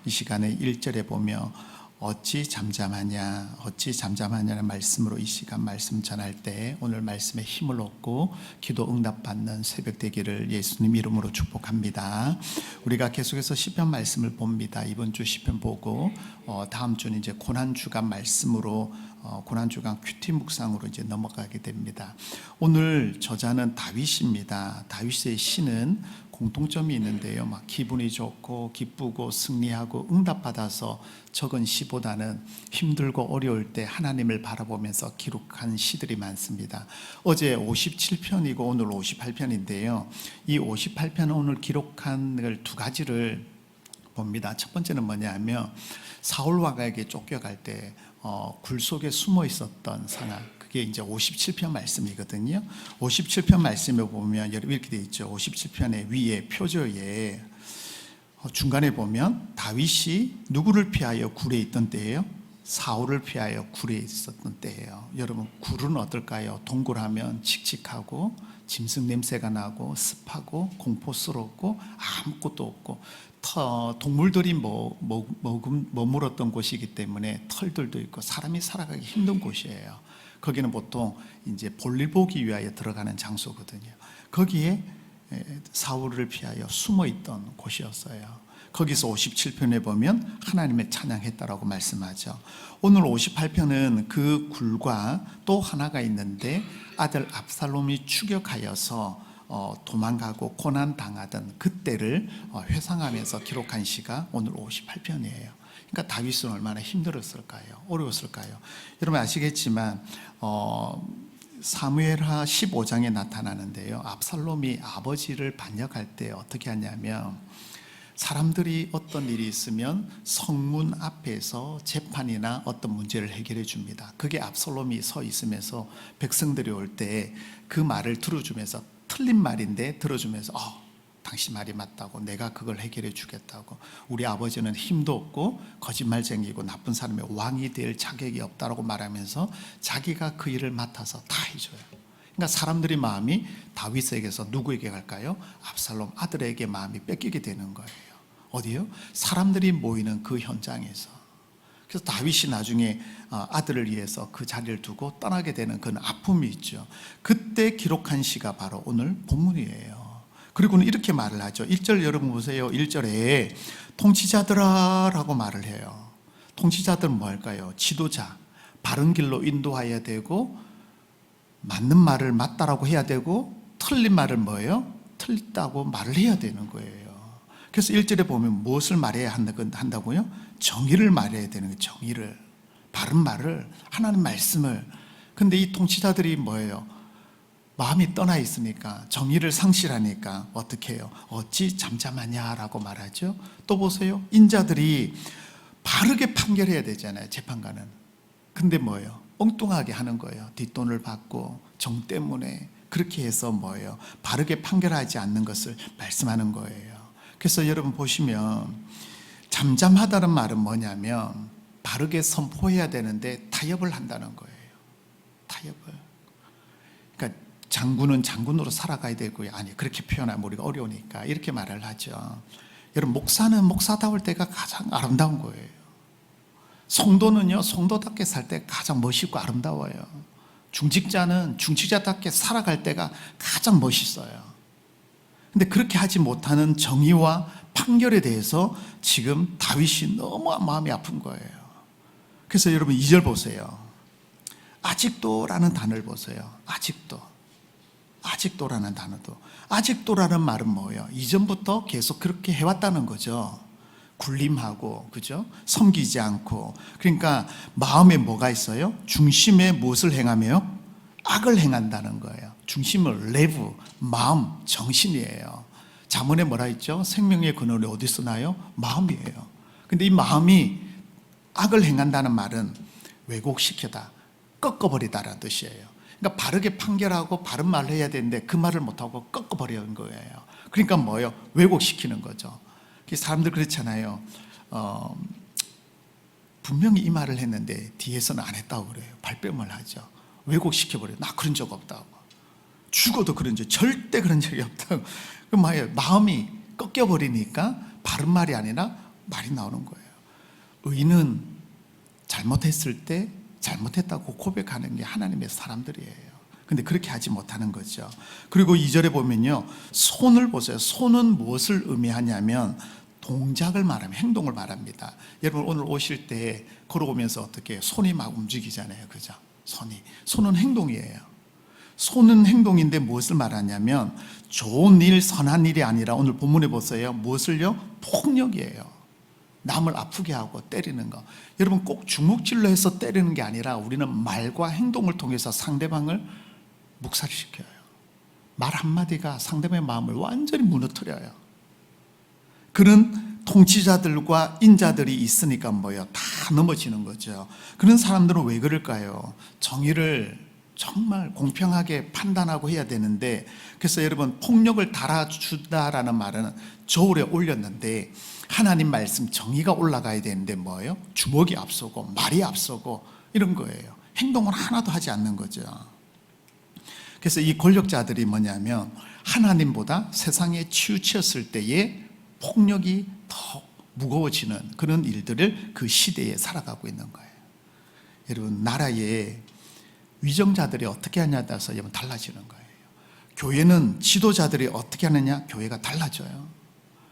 이 시간에 1절에 보며 어찌 잠잠하냐 어찌 잠잠하냐는 말씀으로 이 시간 말씀 전할 때 오늘 말씀에 힘을 얻고 기도 응답받는 새벽 되기를 예수님 이름으로 축복합니다. 우리가 계속해서 시편 말씀을 봅니다. 이번 주 시편 보고 다음 주는 이제 고난주간 말씀으로 고난주간 큐티 묵상으로 이제 넘어가게 됩니다. 오늘 저자는 다윗입니다. 다윗의 시는 공통점이 있는데요. 막 기분이 좋고 기쁘고 승리하고 응답받아서 적은 시보다는 힘들고 어려울 때 하나님을 바라보면서 기록한 시들이 많습니다. 어제 57편이고 오늘 58편인데요. 이 58편은 오늘 기록한 걸 두 가지를 봅니다. 첫 번째는 뭐냐면 사울 왕에게 쫓겨갈 때 굴 속에 숨어 있었던 상황, 그게 이제 57편 말씀이거든요. 57편 말씀에 보면 이렇게 되어 있죠. 57편의 위에 표저에 중간에 보면 다윗이 누구를 피하여 굴에 있던 때예요? 사울을 피하여 굴에 있었던 때예요. 여러분, 굴은 어떨까요? 동굴하면 칙칙하고 짐승 냄새가 나고 습하고 공포스럽고 아무것도 없고 동물들이 머물었던 곳이기 때문에 털들도 있고 사람이 살아가기 힘든 곳이에요. 거기는 보통 이제 볼일 보기 위하여 들어가는 장소거든요. 거기에 사울을 피하여 숨어 있던 곳이었어요. 거기서 57편에 보면 하나님의 찬양했다라고 말씀하죠. 오늘 58편은 그 굴과 또 하나가 있는데 아들 압살롬이 추격하여서 도망가고 고난당하던 그때를 회상하면서 기록한 시가 오늘 58편이에요. 그러니까 다윗은 얼마나 힘들었을까요? 어려웠을까요? 여러분 아시겠지만 사무엘하 15장에 나타나는데요. 압살롬이 아버지를 반역할 때 어떻게 하냐면 사람들이 어떤 일이 있으면 성문 앞에서 재판이나 어떤 문제를 해결해 줍니다. 그게 압살롬이 서 있으면서 백성들이 올 때 그 말을 들어주면서 틀린 말인데 들어주면서 당신 말이 맞다고, 내가 그걸 해결해 주겠다고, 우리 아버지는 힘도 없고 거짓말쟁이고 나쁜 사람의 왕이 될 자격이 없다고 말하면서 자기가 그 일을 맡아서 다 해줘요. 그러니까 사람들의 마음이 다윗에게서 누구에게 갈까요? 압살롬 아들에게 마음이 뺏기게 되는 거예요. 어디요? 사람들이 모이는 그 현장에서. 그래서 다윗이 나중에 아들을 위해서 그 자리를 두고 떠나게 되는 그런 아픔이 있죠. 그때 기록한 시가 바로 오늘 본문이에요. 그리고는 이렇게 말을 하죠. 1절 여러분 보세요. 1절에 통치자들아 라고 말을 해요. 통치자들은 뭐 할까요? 지도자, 바른 길로 인도해야 되고 맞는 말을 맞다라고 해야 되고 틀린 말을 뭐예요? 틀렸다고 말을 해야 되는 거예요. 그래서 1절에 보면 무엇을 말해야 한다고요? 정의를 말해야 되는 거예요. 정의를, 바른 말을, 하나님 말씀을. 근데 이 통치자들이 뭐예요? 마음이 떠나 있으니까, 정의를 상실하니까 어떻게 해요? 어찌 잠잠하냐라고 말하죠. 또 보세요. 인자들이 바르게 판결해야 되잖아요. 재판관은. 근데 뭐예요? 엉뚱하게 하는 거예요. 뒷돈을 받고 정 때문에 그렇게 해서 뭐예요? 바르게 판결하지 않는 것을 말씀하는 거예요. 그래서 여러분 보시면 잠잠하다는 말은 뭐냐면 바르게 선포해야 되는데 타협을 한다는 거예요. 타협을. 그러니까 장군은 장군으로 살아가야 되고요. 아니, 그렇게 표현하면 우리가 어려우니까 이렇게 말을 하죠. 여러분, 목사는 목사다울 때가 가장 아름다운 거예요. 성도는요, 성도답게 살 때 가장 멋있고 아름다워요. 중직자는 중직자답게 살아갈 때가 가장 멋있어요. 근데 그렇게 하지 못하는 정의와 판결에 대해서 지금 다윗이 너무 마음이 아픈 거예요. 그래서 여러분 2절 보세요. 아직도라는 단어를 보세요. 아직도라는 단어도. 아직도라는 말은 뭐예요? 이전부터 계속 그렇게 해왔다는 거죠. 굴림하고, 그죠? 섬기지 않고. 그러니까 마음에 뭐가 있어요? 중심에 무엇을 행하며? 악을 행한다는 거예요. 중심을 레브, 마음, 정신이에요. 잠언에 뭐라 했죠? 생명의 근원이 어디서 나요? 마음이에요. 근데 이 마음이 악을 행한다는 말은 왜곡시키다, 꺾어버리다라는 뜻이에요. 그러니까 바르게 판결하고 바른 말을 해야 되는데 그 말을 못하고 꺾어버리는 거예요. 그러니까 뭐예요? 왜곡시키는 거죠. 사람들 그렇잖아요. 분명히 이 말을 했는데 뒤에서는 안 했다고 그래요. 발뺌을 하죠. 왜곡시켜버려요. 나 그런 적 없다고. 죽어도 그런 적, 절대 그런 적이 없다고. 그 마음이 꺾여버리니까 바른 말이 아니라 말이 나오는 거예요. 의인은 잘못했을 때 잘못했다고 고백하는 게 하나님의 사람들이에요. 근데 그렇게 하지 못하는 거죠. 그리고 2절에 보면요, 손을 보세요. 손은 무엇을 의미하냐면 동작을 말하면 행동을 말합니다. 여러분 오늘 오실 때 걸어오면서 어떻게 손이 막 움직이잖아요, 그죠? 손은 행동이에요. 손은 행동인데 무엇을 말하냐면 좋은 일, 선한 일이 아니라 오늘 본문에 보세요. 무엇을요? 폭력이에요. 남을 아프게 하고 때리는 거. 여러분 꼭 주먹질로 해서 때리는 게 아니라 우리는 말과 행동을 통해서 상대방을 묵살시켜요. 말 한마디가 상대방의 마음을 완전히 무너뜨려요. 그런 통치자들과 인자들이 있으니까 뭐예요? 다 넘어지는 거죠. 그런 사람들은 왜 그럴까요? 정의를 정말 공평하게 판단하고 해야 되는데, 그래서 여러분 폭력을 달아주다라는 말은 저울에 올렸는데 하나님 말씀 정의가 올라가야 되는데 뭐예요? 주먹이 앞서고 말이 앞서고 이런 거예요. 행동을 하나도 하지 않는 거죠. 그래서 이 권력자들이 뭐냐면 하나님보다 세상에 치우쳤을 때에 폭력이 더 무거워지는 그런 일들을 그 시대에 살아가고 있는 거예요. 여러분 나라의 위정자들이 어떻게 하냐에 따라서 여러분 달라지는 거예요. 교회는 지도자들이 어떻게 하느냐, 교회가 달라져요.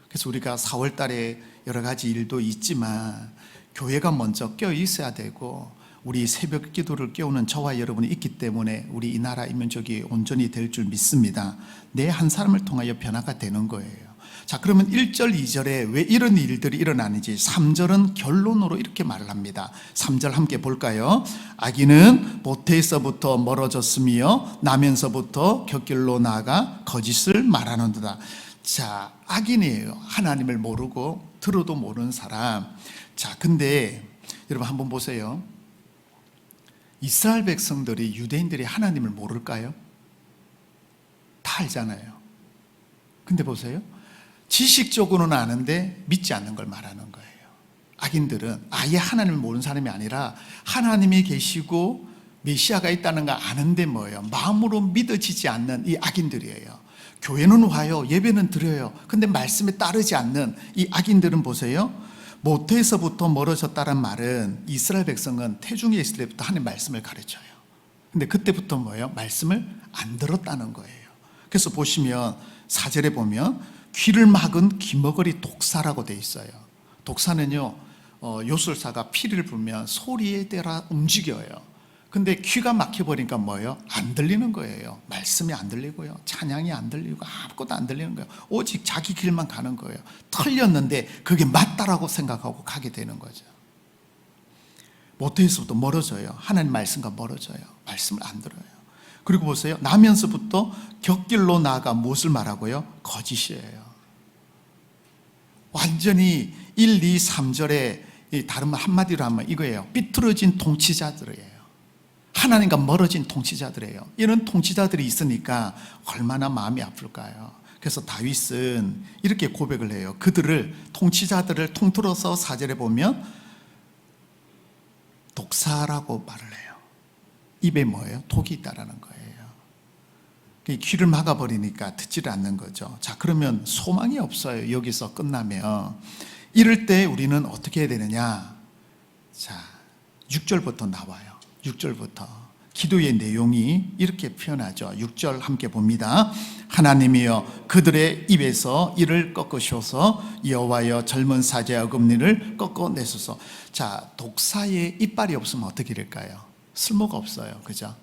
그래서 우리가 4월 달에 여러 가지 일도 있지만 교회가 먼저 껴 있어야 되고, 우리 새벽 기도를 깨우는 저와 여러분이 있기 때문에 우리 이 나라 이민족이 온전히 될 줄 믿습니다. 내 한 사람을 통하여 변화가 되는 거예요. 자, 그러면 1절, 2절에 왜 이런 일들이 일어나는지 3절은 결론으로 이렇게 말을 합니다. 3절 함께 볼까요? 악인은 모태에서부터 멀어졌으며 나면서부터 곁길로 나아가 거짓을 말하는도다. 자, 악인이에요. 하나님을 모르고 들어도 모르는 사람. 자, 근데 여러분 한번 보세요. 이스라엘 백성들이, 유대인들이 하나님을 모를까요? 다 알잖아요. 근데 보세요. 지식적으로는 아는데 믿지 않는 걸 말하는 거예요. 악인들은 아예 하나님을 모르는 사람이 아니라 하나님이 계시고 메시아가 있다는 거 아는데 뭐예요? 마음으로 믿어지지 않는 이 악인들이에요. 교회는 와요, 예배는 드려요. 근데 말씀에 따르지 않는 이 악인들은 보세요. 모태에서부터 멀어졌다는 말은 이스라엘 백성은 태중에 있을 때부터 하나님 말씀을 가르쳐요. 근데 그때부터 뭐예요? 말씀을 안 들었다는 거예요. 그래서 보시면 4절에 보면 귀를 막은 귀머거리 독사라고 돼 있어요. 독사는요, 요술사가 피리를 불면 소리에 따라 움직여요. 근데 귀가 막혀버리니까 뭐예요? 안 들리는 거예요. 말씀이 안 들리고요, 찬양이 안 들리고 아무것도 안 들리는 거예요. 오직 자기 길만 가는 거예요. 틀렸는데 그게 맞다라고 생각하고 가게 되는 거죠. 모태에서부터 멀어져요. 하나님 말씀과 멀어져요. 말씀을 안 들어요. 그리고 보세요. 나면서부터 곁길로 나아가 무엇을 말하고요? 거짓이에요. 완전히 1, 2, 3절에 다른 말 한마디로 하면 이거예요. 삐뚤어진 통치자들이에요. 하나님과 멀어진 통치자들이에요. 이런 통치자들이 있으니까 얼마나 마음이 아플까요? 그래서 다윗은 이렇게 고백을 해요. 그들을, 통치자들을 통틀어서 4절에 보면 독사라고 말을 해요. 입에 뭐예요? 독이 있다라는 거예요. 귀를 막아버리니까 듣지를 않는 거죠. 자, 그러면 소망이 없어요. 여기서 끝나면. 이럴 때 우리는 어떻게 해야 되느냐? 자, 6절부터 나와요. 6절부터 기도의 내용이 이렇게 표현하죠. 6절 함께 봅니다. 하나님이여 그들의 입에서 이를 꺾으셔서 여호와여 젊은 사자의 어금니를 꺾어내소서. 자, 독사의 이빨이 없으면 어떻게 될까요? 쓸모가 없어요. 그죠?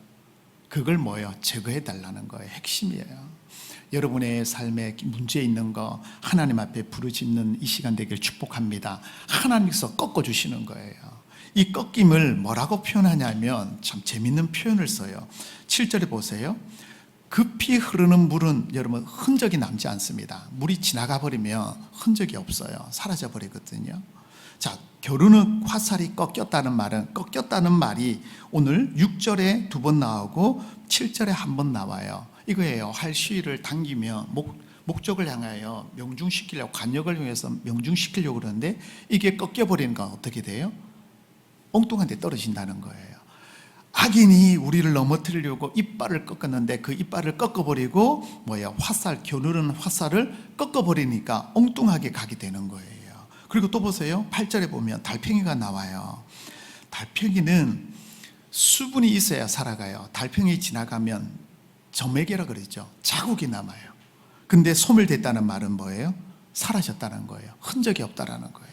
그걸 뭐예요? 제거해 달라는 거예요. 핵심이에요. 여러분의 삶에 문제 있는 거 하나님 앞에 부르짖는 이 시간 되길 축복합니다. 하나님께서 꺾어주시는 거예요. 이 꺾임을 뭐라고 표현하냐면 참 재밌는 표현을 써요. 7절에 보세요. 급히 흐르는 물은 여러분 흔적이 남지 않습니다. 물이 지나가 버리면 흔적이 없어요. 사라져 버리거든요. 자, 겨루는 화살이 꺾였다는 말은, 꺾였다는 말이 오늘 6절에 2번 나오고 7절에 한 번 나와요. 이거예요. 할 시위를 당기면 목적을 향하여 명중시키려고, 관역을 향해서 명중시키려고 그러는데 이게 꺾여버리는 건 어떻게 돼요? 엉뚱한 데 떨어진다는 거예요. 악인이 우리를 넘어뜨리려고 이빨을 꺾었는데 그 이빨을 꺾어버리고 뭐야, 화살, 겨누르는 화살을 꺾어버리니까 엉뚱하게 가게 되는 거예요. 그리고 또 보세요. 8절에 보면 달팽이가 나와요. 달팽이는 수분이 있어야 살아가요. 달팽이 지나가면 점액이라 그러죠. 자국이 남아요. 근데 소멸됐다는 말은 뭐예요? 사라졌다는 거예요. 흔적이 없다라는 거예요.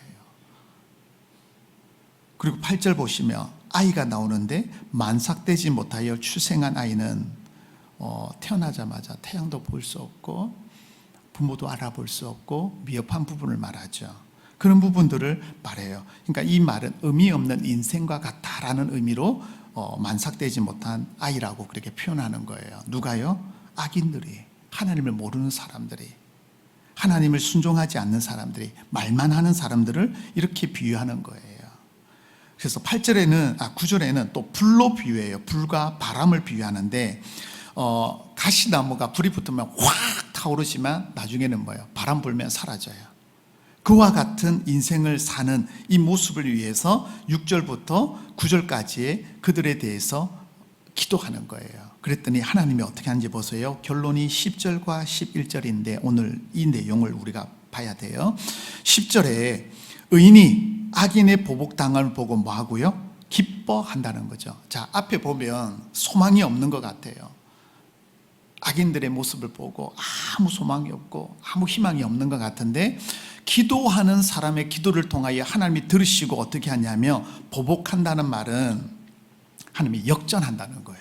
그리고 8절 보시면 아이가 나오는데 만삭되지 못하여 출생한 아이는 태어나자마자 태양도 볼 수 없고 부모도 알아볼 수 없고 미흡한 부분을 말하죠. 그런 부분들을 말해요. 그러니까 이 말은 의미 없는 인생과 같다라는 의미로 만삭되지 못한 아이라고 그렇게 표현하는 거예요. 누가요? 악인들이, 하나님을 모르는 사람들이, 하나님을 순종하지 않는 사람들이, 말만 하는 사람들을 이렇게 비유하는 거예요. 그래서 9절에는 또 불로 비유해요. 불과 바람을 비유하는데 가시나무가 불이 붙으면 확 타오르지만 나중에는 뭐예요? 바람 불면 사라져요. 그와 같은 인생을 사는 이 모습을 위해서 6절부터 9절까지의 그들에 대해서 기도하는 거예요. 그랬더니 하나님이 어떻게 하는지 보세요. 결론이 10절과 11절인데 오늘 이 내용을 우리가 봐야 돼요. 10절에 의인이 악인의 보복당함을 보고 뭐 하고요? 기뻐한다는 거죠. 자, 앞에 보면 소망이 없는 것 같아요. 악인들의 모습을 보고 아무 소망이 없고 아무 희망이 없는 것 같은데 기도하는 사람의 기도를 통하여 하나님이 들으시고 어떻게 하냐면 보복한다는 말은 하나님이 역전한다는 거예요.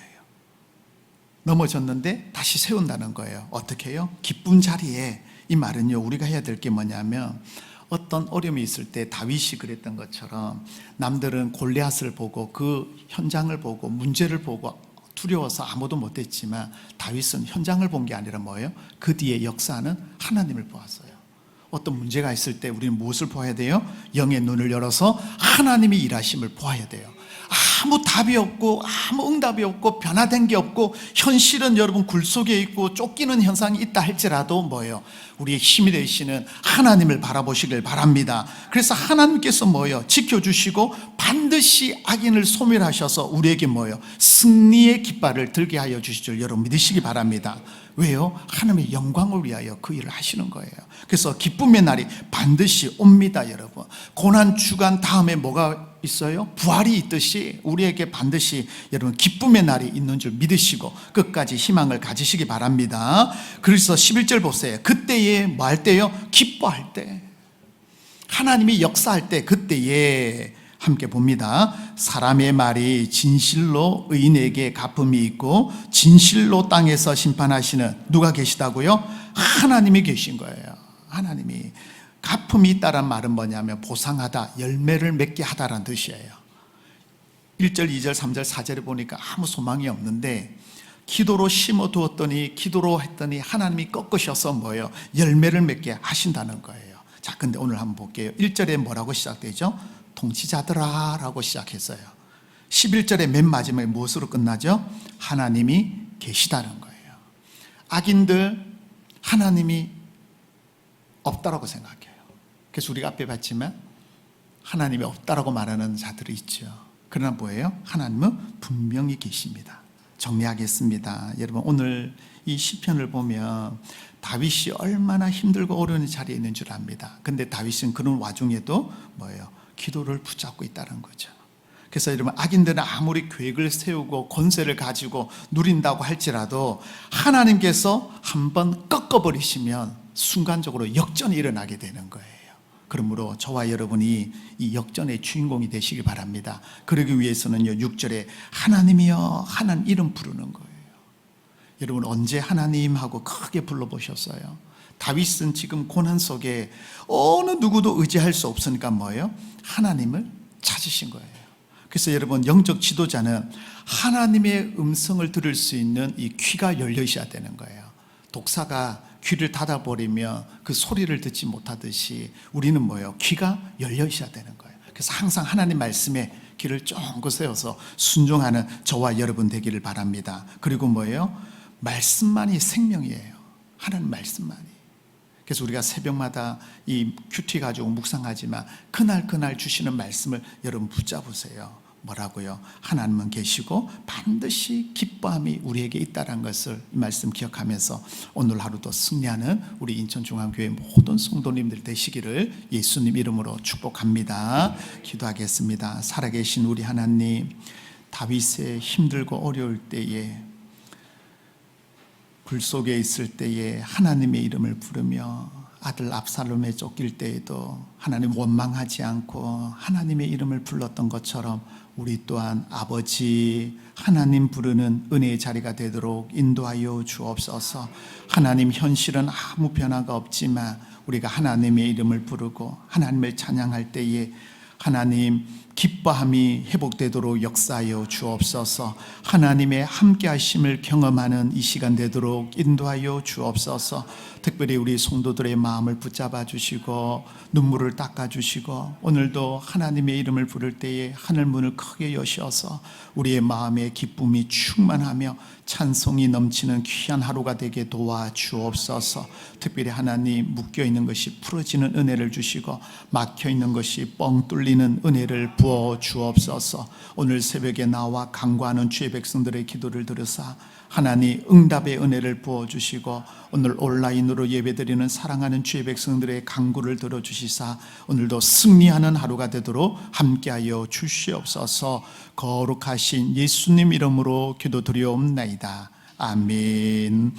넘어졌는데 다시 세운다는 거예요. 어떻게 해요? 기쁜 자리에. 이 말은요, 우리가 해야 될 게 뭐냐면 어떤 어려움이 있을 때 다윗이 그랬던 것처럼 남들은 골리앗을 보고 그 현장을 보고 문제를 보고 두려워서 아무도 못했지만 다윗은 현장을 본 게 아니라 뭐예요? 그 뒤에 역사하는 하나님을 보았어요. 어떤 문제가 있을 때 우리는 무엇을 보아야 돼요? 영의 눈을 열어서 하나님이 일하심을 보아야 돼요. 아무 답이 없고 아무 응답이 없고 변화된 게 없고 현실은 여러분 굴 속에 있고 쫓기는 현상이 있다 할지라도 뭐예요? 우리의 힘이 되시는 하나님을 바라보시길 바랍니다. 그래서 하나님께서 뭐예요? 지켜주시고 반드시 악인을 소멸하셔서 우리에게 뭐예요? 승리의 깃발을 들게 하여 주실 줄 여러분 믿으시기 바랍니다. 왜요? 하나님의 영광을 위하여 그 일을 하시는 거예요. 그래서 기쁨의 날이 반드시 옵니다, 여러분. 고난 주간 다음에 뭐가 있어요? 부활이 있듯이 우리에게 반드시 여러분 기쁨의 날이 있는 줄 믿으시고 끝까지 희망을 가지시기 바랍니다. 그래서 11절 보세요. 그때에 뭐 할 때요? 기뻐할 때. 하나님이 역사할 때 그때에 함께 봅니다. 사람의 말이 진실로 의인에게 갚음이 있고 진실로 땅에서 심판하시는 누가 계시다고요? 하나님이 계신 거예요. 하나님이. 갚음이 있다란 말은 뭐냐면 보상하다, 열매를 맺게 하다라는 뜻이에요. 1절, 2절, 3절, 4절에 보니까 아무 소망이 없는데 기도로 심어두었더니 기도로 했더니 하나님이 꺾으셔서 뭐예요? 열매를 맺게 하신다는 거예요. 자, 근데 오늘 한번 볼게요. 1절에 뭐라고 시작되죠? 통치자들아 라고 시작했어요. 11절에 맨 마지막에 무엇으로 끝나죠? 하나님이 계시다는 거예요. 악인들 하나님이 없다라고 생각해요. 그래서 우리가 앞에 봤지만 하나님이 없다라고 말하는 자들이 있죠. 그러나 뭐예요? 하나님은 분명히 계십니다. 정리하겠습니다. 여러분 오늘 이 시편을 보면 다윗이 얼마나 힘들고 어려운 자리에 있는 줄 압니다. 근데 다윗은 그런 와중에도 뭐예요? 기도를 붙잡고 있다는 거죠. 그래서 여러분 악인들은 아무리 계획을 세우고 권세를 가지고 누린다고 할지라도 하나님께서 한번 꺾어버리시면 순간적으로 역전이 일어나게 되는 거예요. 그러므로 저와 여러분이 이 역전의 주인공이 되시기 바랍니다. 그러기 위해서는요 6절에 하나님이여 하나님 이름 부르는 거예요. 여러분 언제 하나님하고 크게 불러보셨어요? 다윗은 지금 고난 속에 어느 누구도 의지할 수 없으니까 뭐예요? 하나님을 찾으신 거예요. 그래서 여러분 영적 지도자는 하나님의 음성을 들을 수 있는 이 귀가 열려 있어야 되는 거예요. 독사가 귀를 닫아버리면 그 소리를 듣지 못하듯이 우리는 뭐예요? 귀가 열려 있어야 되는 거예요. 그래서 항상 하나님 말씀에 귀를 쫑긋 세워서 순종하는 저와 여러분 되기를 바랍니다. 그리고 뭐예요? 말씀만이 생명이에요. 하나님 말씀만이. 그래서 우리가 새벽마다 이 큐티 가지고 묵상하지만 그날 주시는 말씀을 여러분 붙잡으세요. 뭐라고요? 하나님은 계시고 반드시 기뻐함이 우리에게 있다는 것을 이 말씀 기억하면서 오늘 하루도 승리하는 우리 인천중앙교회 모든 성도님들 되시기를 예수님 이름으로 축복합니다. 기도하겠습니다. 살아계신 우리 하나님, 다윗의 힘들고 어려울 때에, 굴 속에 있을 때에 하나님의 이름을 부르며 아들 압살롬에 쫓길 때에도 하나님 원망하지 않고 하나님의 이름을 불렀던 것처럼 우리 또한 아버지 하나님 부르는 은혜의 자리가 되도록 인도하여 주옵소서. 하나님, 현실은 아무 변화가 없지만 우리가 하나님의 이름을 부르고 하나님을 찬양할 때에 하나님 기뻐함이 회복되도록 역사하여 주옵소서. 하나님의 함께하심을 경험하는 이 시간 되도록 인도하여 주옵소서. 특별히 우리 성도들의 마음을 붙잡아 주시고 눈물을 닦아 주시고 오늘도 하나님의 이름을 부를 때에 하늘 문을 크게 여셔서 우리의 마음에 기쁨이 충만하며 찬송이 넘치는 귀한 하루가 되게 도와 주옵소서. 특별히 하나님, 묶여있는 것이 풀어지는 은혜를 주시고 막혀있는 것이 뻥 뚫리는 은혜를 부어 주옵소서. 오늘 새벽에 나와 간구하는 주의 백성들의 기도를 들으사 하나님 응답의 은혜를 부어주시고 오늘 온라인으로 예배드리는 사랑하는 주의 백성들의 간구를 들어주시사 오늘도 승리하는 하루가 되도록 함께하여 주시옵소서. 거룩하신 예수님 이름으로 기도드리옵나이다. 아멘.